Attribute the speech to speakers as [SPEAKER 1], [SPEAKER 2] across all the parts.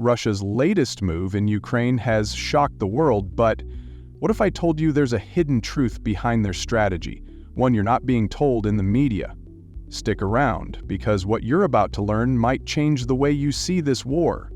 [SPEAKER 1] Russia's latest move in Ukraine has shocked the world, but what if I told you there's a hidden truth behind their strategy, one you're not being told in the media? Stick around, because what you're about to learn might change the way you see this war.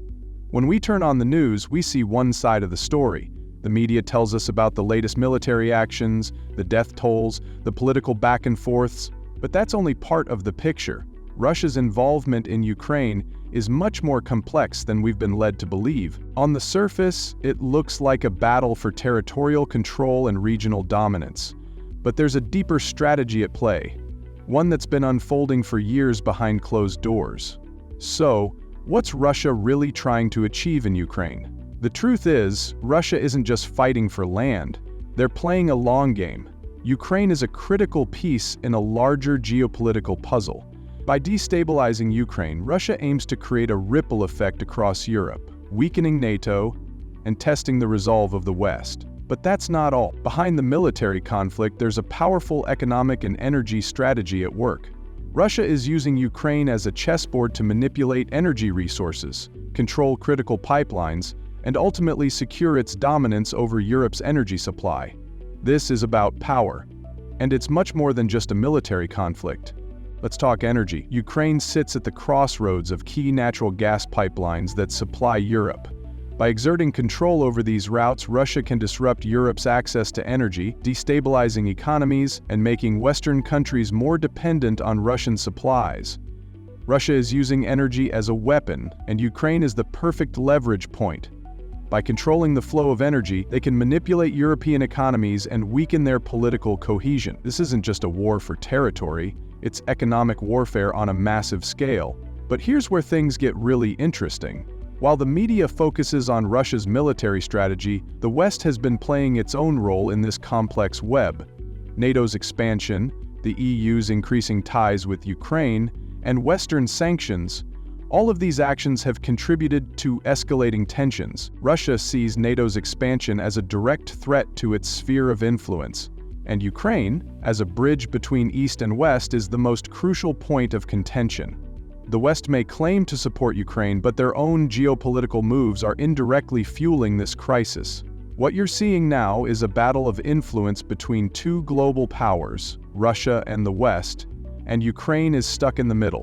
[SPEAKER 1] When we turn on the news, we see one side of the story. The media tells us about the latest military actions, the death tolls, the political back and forths, but that's only part of the picture. Russia's involvement in Ukraine is much more complex than we've been led to believe. On the surface, it looks like a battle for territorial control and regional dominance. But there's a deeper strategy at play, one that's been unfolding for years behind closed doors. So, what's Russia really trying to achieve in Ukraine? The truth is, Russia isn't just fighting for land. They're playing a long game. Ukraine is a critical piece in a larger geopolitical puzzle. By destabilizing Ukraine, Russia aims to create a ripple effect across Europe, weakening NATO and testing the resolve of the West. But that's not all. Behind the military conflict, there's a powerful economic and energy strategy at work. Russia is using Ukraine as a chessboard to manipulate energy resources, control critical pipelines, and ultimately secure its dominance over Europe's energy supply. This is about power, and it's much more than just a military conflict. Let's talk energy. Ukraine sits at the crossroads of key natural gas pipelines that supply Europe. By exerting control over these routes, Russia can disrupt Europe's access to energy, destabilizing economies and making Western countries more dependent on Russian supplies. Russia is using energy as a weapon, and Ukraine is the perfect leverage point. By controlling the flow of energy, they can manipulate European economies and weaken their political cohesion. This isn't just a war for territory, it's economic warfare on a massive scale. But here's where things get really interesting. While the media focuses on Russia's military strategy, the West has been playing its own role in this complex web. NATO's expansion, the EU's increasing ties with Ukraine, and Western sanctions, all of these actions have contributed to escalating tensions. Russia sees NATO's expansion as a direct threat to its sphere of influence, and Ukraine, as a bridge between East and West, is the most crucial point of contention. The West may claim to support Ukraine, but their own geopolitical moves are indirectly fueling this crisis. What you're seeing now is a battle of influence between two global powers, Russia and the West, and Ukraine is stuck in the middle.